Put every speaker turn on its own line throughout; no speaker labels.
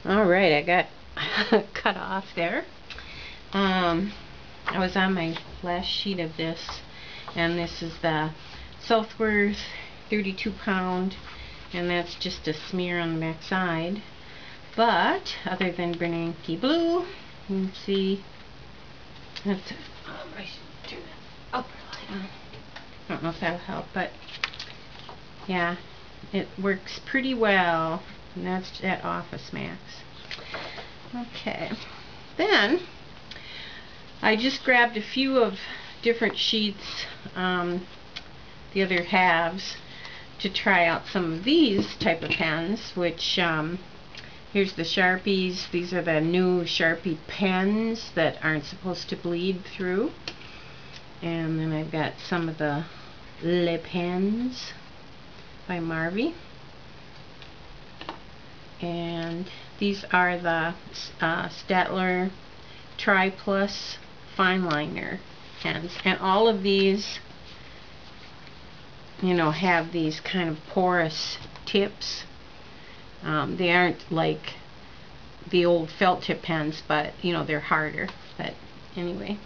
Alright, I got cut off there. I was on my last sheet of this, and this is the Southworth 32 pound, and that's just a smear on the back side. But other than Bernanke blue, you can see that's I should turn that upper light on. I don't know if that'll help, but yeah, it works pretty well, and that's at Office Max. Okay, then I just grabbed a few of different sheets, the other halves, to try out some of these type of pens, which here's the Sharpies. These are the new Sharpie pens that aren't supposed to bleed through. And then I've got some of the GouletPens by Marvy. And these are the Staedtler Triplus Fineliner pens. And all of these, you know, have these kind of porous tips. They aren't like the old felt tip pens, but you know, they're harder. But anyway,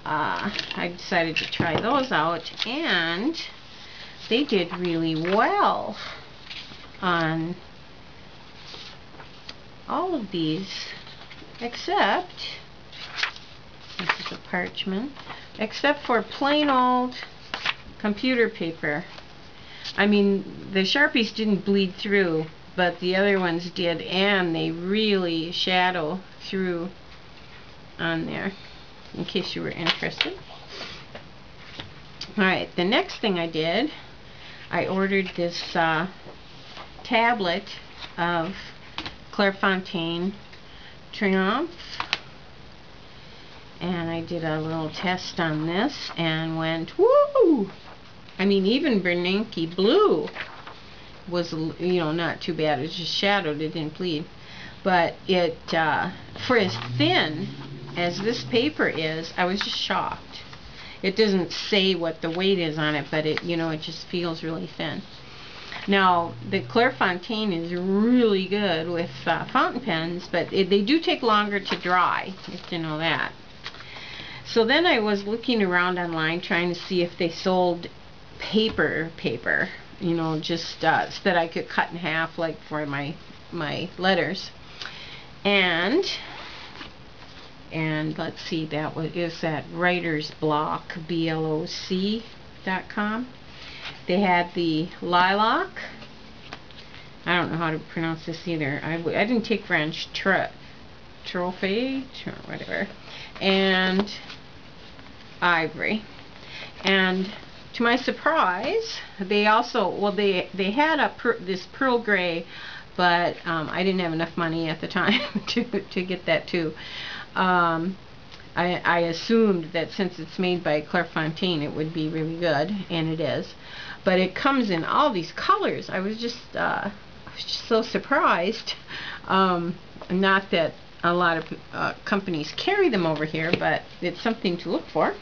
I decided to try those out, and they did really well on all of these, except this is a parchment, except for plain old computer paper. I mean, the Sharpies didn't bleed through, but the other ones did, and they really shadow through on there, in case you were interested. Alright, the next thing I did, I ordered this tablet of Clairefontaine Triomphe, and I did a little test on this and went, woo! I mean, even Bernanke blue was, you know, not too bad. It was just shadowed, it didn't bleed. But it, for as thin as this paper is, I was just shocked. It doesn't say what the weight is on it, but it, you know, it just feels really thin. Now, the Clairefontaine is really good with fountain pens, but they do take longer to dry, if you know that. So then I was looking around online trying to see if they sold paper, you know, just so that I could cut in half, like for my letters. And let's see, that is that Writer's Bloc, BLOC.com. They had the lilac. I don't know how to pronounce this either. I didn't take French. Trophee, whatever. And ivory. And to my surprise, they also, well, they had this pearl gray, but I didn't have enough money at the time to get that too. I assumed that since it's made by Clairefontaine, it would be really good, and it is. But it comes in all these colors. I was just so surprised. Not that a lot of companies carry them over here, but it's something to look for.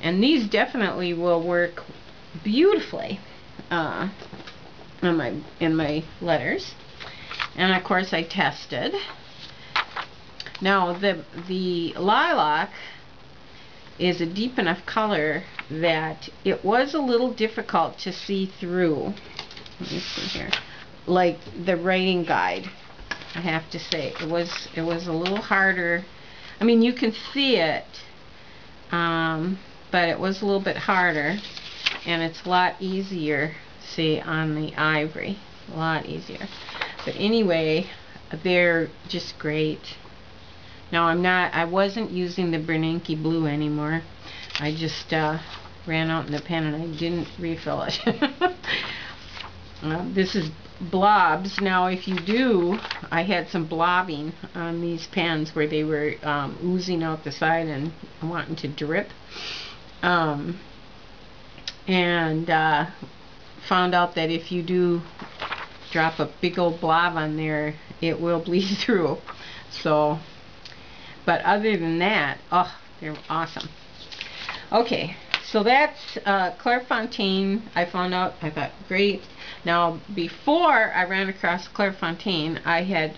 And these definitely will work beautifully in my letters. And of course, I tested. Now, the lilac is a deep enough color that it was a little difficult to see through. Let me see here. Like the writing guide, I have to say, it was a little harder. I mean, you can see it, but it was a little bit harder, and it's a lot easier, see, on the ivory, a lot easier. But anyway, they're just great. Now I wasn't using the Bernanke blue anymore. I just ran out in the pen and I didn't refill it. This is blobs. Now if you do, I had some blobbing on these pens where they were oozing out the side and wanting to drip. And found out that if you do drop a big old blob on there, it will bleed through. So, but other than that, oh, they're awesome. Okay, so that's Clairefontaine. I found out, I thought, great. Now, before I ran across Clairefontaine, I had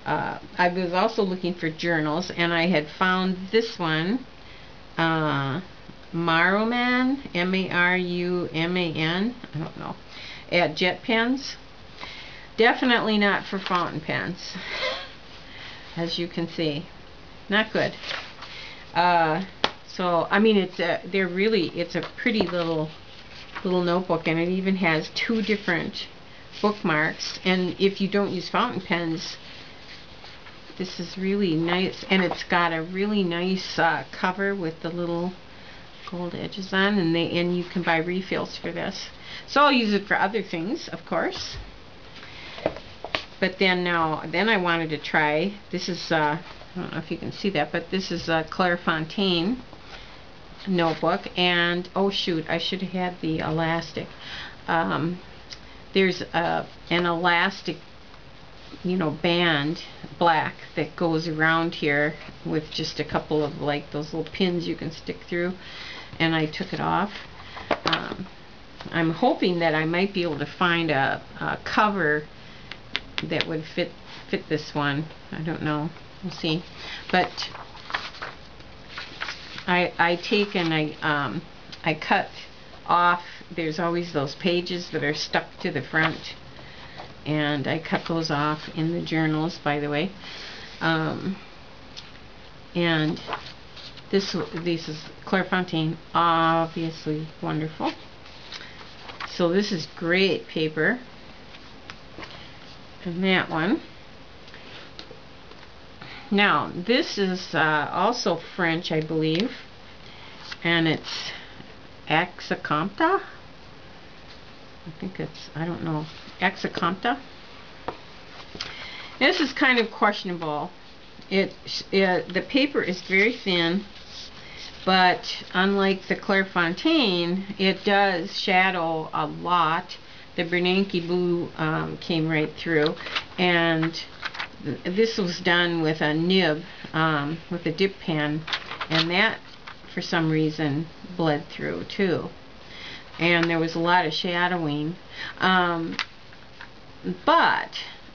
I was also looking for journals, and I had found this one, Maruman, M-A-R-U-M-A-N, I don't know, at GouletPens. Definitely not for fountain pens, as you can see. Not good. So I mean, it's a pretty little notebook, and it even has 2 different bookmarks. And if you don't use fountain pens, this is really nice, and it's got a really nice cover with the little gold edges on, and you can buy refills for this. So I'll use it for other things, of course. But then I wanted to try, this is I don't know if you can see that, but this is a Clairefontaine notebook, and oh shoot, I should have had the elastic. There's an elastic, band, black, that goes around here with just a couple of like those little pins you can stick through, and I took it off. I'm hoping that I might be able to find a cover that would fit this one. I don't know. We'll see. But I take and I cut off. There's always those pages that are stuck to the front, and I cut those off in the journals, by the way. And this is Clairefontaine, obviously wonderful. So this is great paper. And that one. Now this is also French, I believe, and it's Exacompta. I think it's, I don't know, Exacompta. This is kind of questionable. The paper is very thin, but unlike the Clairefontaine, it does shadow a lot. The Bernanke blue came right through, and this was done with a nib, with a dip pen, and that for some reason bled through too, and there was a lot of shadowing. But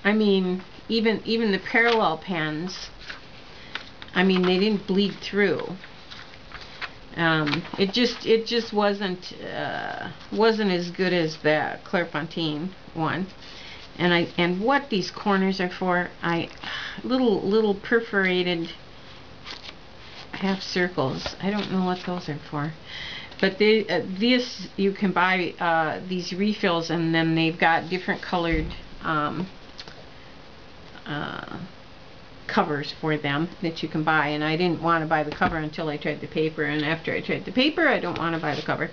I mean, even the parallel pens, I mean, they didn't bleed through. It just wasn't as good as the Clairefontaine one. And what these corners are for, little perforated half circles. I don't know what those are for. But this, you can buy these refills, and then they've got different colored covers for them that you can buy, and I didn't want to buy the cover until I tried the paper, and after I tried the paper, I don't want to buy the cover.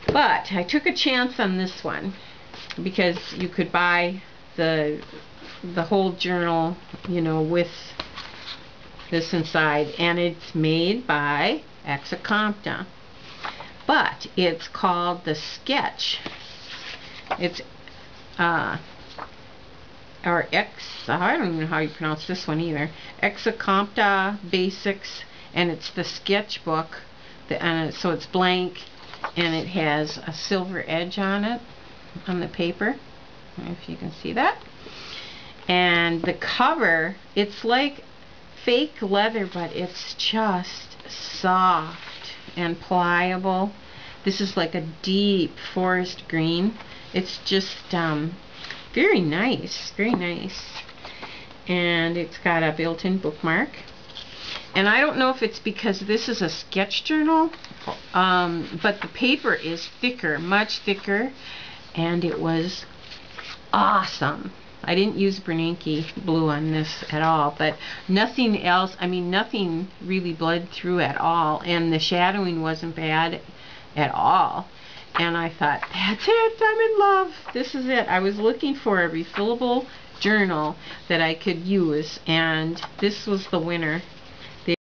But I took a chance on this one because you could buy the whole journal, with this inside, and it's made by Exacompta, but it's called the Sketch. It's I don't even know how you pronounce this one either. Exacompta Basics, and it's the sketchbook. So it's blank, and it has a silver edge on it, on the paper, if you can see that. And the cover, it's like fake leather, but it's just soft and pliable. This is like a deep forest green. It's just very nice, very nice. And it's got a built-in bookmark. And I don't know if it's because this is a sketch journal, but the paper is thicker, much thicker, and it was awesome. I didn't use Bernanke blue on this at all, but nothing else, I mean, nothing really bled through at all, and the shadowing wasn't bad at all. And I thought, that's it, I'm in love. This is it. I was looking for a refillable journal that I could use, and this was the winner.